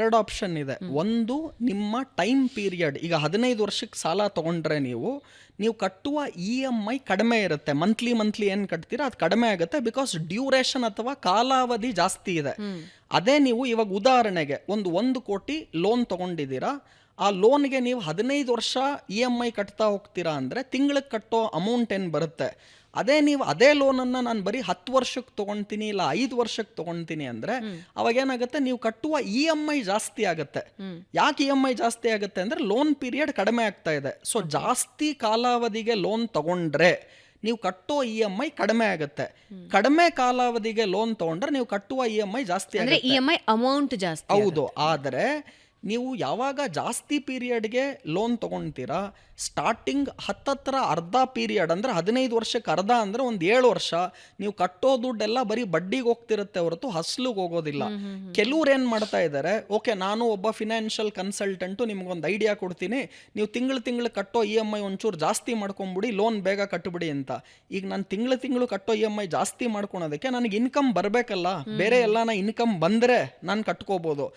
ಎರಡು ಆಪ್ಷನ್ ಇದೆ. ಒಂದು, ನಿಮ್ಮ ಟೈಮ್ ಪೀರಿಯಡ್. ಈಗ 15 ವರ್ಷಕ್ಕೆ ಸಾಲ ತಗೊಂಡ್ರೆ ನೀವು ಕಟ್ಟುವ EMI ಕಡಿಮೆ ಇರುತ್ತೆ. ಮಂತ್ಲಿ ಏನು ಕಟ್ತೀರಾ ಅದು ಕಡಿಮೆ ಆಗುತ್ತೆ, ಬಿಕಾಸ್ ಡ್ಯೂರೇಷನ್ ಅಥವಾ ಕಾಲಾವಧಿ ಜಾಸ್ತಿ ಇದೆ. ಅದೇ ನೀವು ಇವಾಗ ಉದಾಹರಣೆಗೆ 1 ಕೋಟಿ ಲೋನ್ ತಗೊಂಡಿದ್ದೀರಾ, ಆ ಲೋನ್ಗೆ ನೀವು 15 ವರ್ಷ EMI ಕಟ್ತಾ ಹೋಗ್ತೀರಾ ಅಂದರೆ ತಿಂಗಳಿಗೆ ಕಟ್ಟೋ ಅಮೌಂಟ್ ಏನು ಬರುತ್ತೆ, ಅದೇ ನೀವು ಅದೇ ಲೋನನ್ನು ನಾನು ಬರೀ 10 ವರ್ಷಕ್ಕೆ ತೊಗೊಳ್ತೀನಿ ಇಲ್ಲ 5 ವರ್ಷಕ್ಕೆ ತೊಗೊಳ್ತೀನಿ ಅಂದರೆ ಅವಾಗೇನಾಗುತ್ತೆ, ನೀವು ಕಟ್ಟುವ EMI ಜಾಸ್ತಿ ಆಗುತ್ತೆ. ಯಾಕೆ EMI ಜಾಸ್ತಿ ಆಗುತ್ತೆ ಅಂದರೆ ಲೋನ್ ಪೀರಿಯಡ್ ಕಡಿಮೆ ಆಗ್ತಾ ಇದೆ. ಸೊ ಜಾಸ್ತಿ ಕಾಲಾವಧಿಗೆ ಲೋನ್ ತಗೊಂಡ್ರೆ ನೀವು ಕಟ್ಟೋ EMI ಕಡಿಮೆ ಆಗುತ್ತೆ. ಕಡಿಮೆ ಕಾಲಾವಧಿಗೆ ಲೋನ್ ತಗೊಂಡ್ರೆ ನೀವು ಕಟ್ಟುವ EMI ಜಾಸ್ತಿ ಅಂದ್ರೆ ಆಗುತ್ತೆ. EMI ಅಮೌಂಟ್ ಜಾಸ್ತಿ. ಹೌದು. ಆದರೆ ನೀವು ಯಾವಾಗ ಜಾಸ್ತಿ ಪೀರಿಯಡ್ಗೆ ಲೋನ್ ತೊಗೊಳ್ತೀರಾ, ಸ್ಟಾರ್ಟಿಂಗ್ ಹತ್ತತ್ರ ಅರ್ಧ ಪೀರಿಯಡ್ ಅಂದರೆ 15 ವರ್ಷಕ್ಕೆ ಅರ್ಧ ಅಂದರೆ ಒಂದು 7 ವರ್ಷ ನೀವು ಕಟ್ಟೋ ದುಡ್ಡೆಲ್ಲ ಬರೀ ಬಡ್ಡಿಗೆ ಹೋಗ್ತಿರುತ್ತೆ ಹೊರತು ಹಸ್ಲಿಗೆ ಹೋಗೋದಿಲ್ಲ. ಕೆಲವ್ರು ಏನು ಮಾಡ್ತಾ ಇದ್ದಾರೆ, ಓಕೆ ನಾನು ಒಬ್ಬ ಫಿನಾನ್ಷಿಯಲ್ ಕನ್ಸಲ್ಟೆಂಟು, ನಿಮ್ಗೊಂದು ಐಡಿಯಾ ಕೊಡ್ತೀನಿ, ನೀವು ತಿಂಗಳು ಕಟ್ಟೋ EMI ಒಂಚೂರು ಜಾಸ್ತಿ ಮಾಡ್ಕೊಂಬಿಡಿ, ಲೋನ್ ಬೇಗ ಕಟ್ಟಿಬಿಡಿ ಅಂತ. ಈಗ ನಾನು ತಿಂಗಳು ಕಟ್ಟೋ EMI ಜಾಸ್ತಿ ಮಾಡ್ಕೊಳೋದಕ್ಕೆ ನನಗೆ ಇನ್ಕಮ್ ಬರಬೇಕಲ್ಲ, ಬೇರೆ ಎಲ್ಲ ಇನ್ಕಮ್ ಬಂದರೆ ನಾನು ಕಟ್ಕೋಬೋದು.